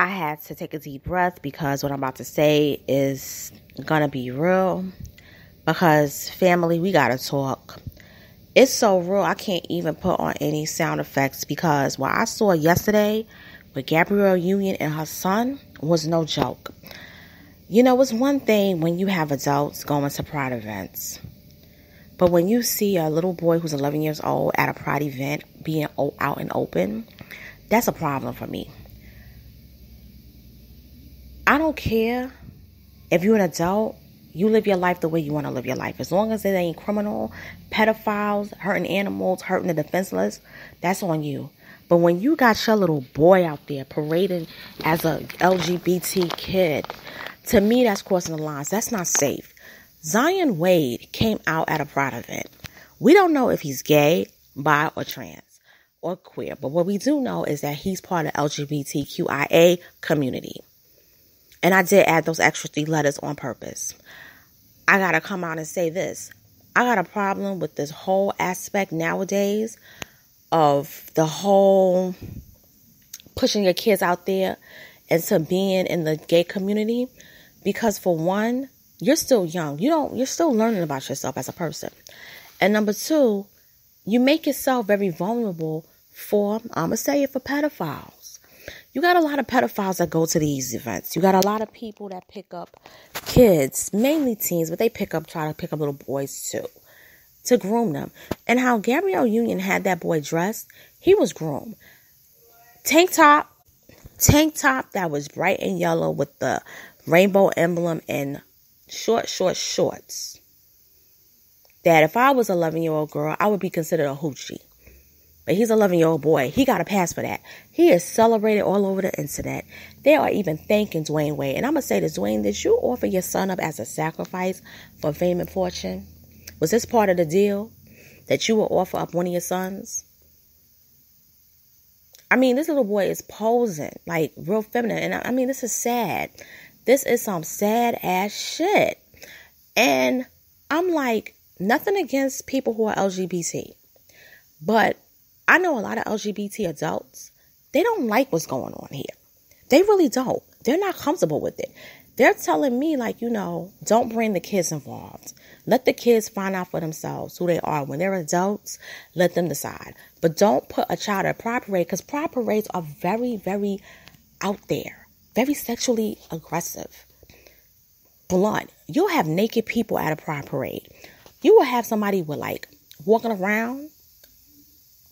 I had to take a deep breath because what I'm about to say is gonna be real. Because family, we gotta talk. It's so real, I can't even put on any sound effects because what I saw yesterday with Gabrielle Union and her son was no joke. You know, it's one thing when you have adults going to pride events. But when you see a little boy who's 11 years old at a pride event being out and open, that's a problem for me. I don't care if you're an adult, you live your life the way you want to live your life. As long as it ain't criminal, pedophiles, hurting animals, hurting the defenseless, that's on you. But when you got your little boy out there parading as a LGBT kid, to me, that's crossing the lines. That's not safe. Dwyane Wade came out at a pride event. We don't know if he's gay, bi, or trans, or queer. But what we do know is that he's part of the LGBTQIA community. And I did add those extra 3 letters on purpose. I got to come out and say this. I got a problem with this whole aspect nowadays of the whole pushing your kids out there into being in the gay community. Because for one, you're still young. You're still learning about yourself as a person. And number 2, you make yourself very vulnerable for, I'm going to say it, for pedophiles. You got a lot of pedophiles that go to these events. You got a lot of people that pick up kids, mainly teens, but they try to pick up little boys too, to groom them. And how Gabrielle Union had that boy dressed, he was groomed. Tank top that was bright and yellow with the rainbow emblem and shorts. That if I was an 11-year-old girl, I would be considered a hoochie. But he's an 11-year-old boy. He got a pass for that. He is celebrated all over the internet. They are even thanking Dwyane Wade. And I'm going to say this, Dwyane, did you offer your son up as a sacrifice for fame and fortune? Was this part of the deal? That you will offer up one of your sons? I mean, this little boy is posing, like, real feminine. And I mean, this is sad. This is some sad ass shit. And I'm like, nothing against people who are LGBT. But I know a lot of LGBT adults, they don't like what's going on here. They really don't. They're not comfortable with it. They're telling me, like, don't bring the kids involved. Let the kids find out for themselves who they are. When they're adults, let them decide. But don't put a child at a pride parade, because pride parades are very, very out there. Very sexually aggressive. Blunt. You'll have naked people at a pride parade. You will have somebody with, like, walking around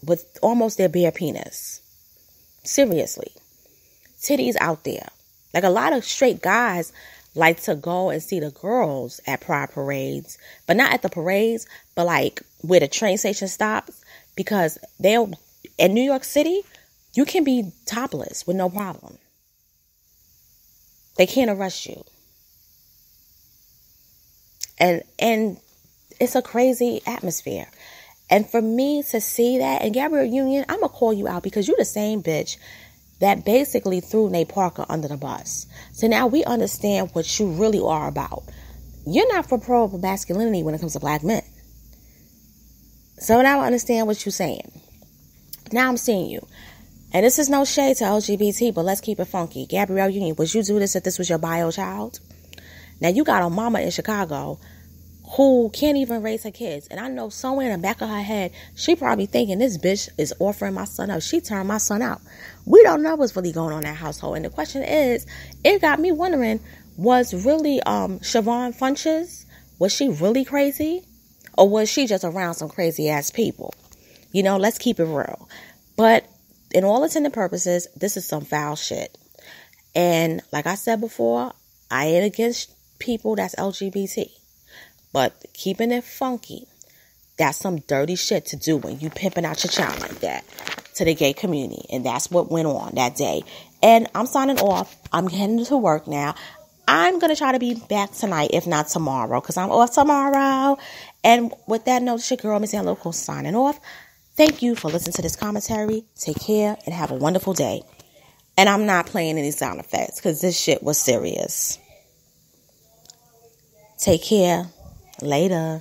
with almost their bare penis. Seriously. Titties out there. Like, a lot of straight guys like to go and see the girls at pride parades. But not at the parades, but like where the train station stops. Because in New York City, you can be topless with no problem. They can't arrest you. And it's a crazy atmosphere. And for me to see that, and Gabrielle Union, I'm going to call you out because you're the same bitch that basically threw Nate Parker under the bus. So now we understand what you really are about. You're not for pro masculinity when it comes to black men. So now I understand what you're saying. Now I'm seeing you. And this is no shade to LGBT, but let's keep it funky. Gabrielle Union, would you do this if this was your bio child? Now you got a mama in Chicago who can't even raise her kids. And I know somewhere in the back of her head, she probably thinking, this bitch is offering my son up. She turned my son out. We don't know what's really going on in that household. And the question is, it got me wondering, was really Siobhan Funches, was she really crazy? Or was she just around some crazy ass people? Let's keep it real. But in all intended purposes, this is some foul shit. And like I said before, I ain't against people that's LGBT. But keeping it funky, that's some dirty shit to do when you pimping out your child like that to the gay community. And that's what went on that day. And I'm signing off. I'm heading to work now. I'm going to try to be back tonight, if not tomorrow, because I'm off tomorrow. And with that note, it's your girl, Miss Ann Local, signing off. Thank you for listening to this commentary. Take care and have a wonderful day. And I'm not playing any sound effects because this shit was serious. Take care. Later.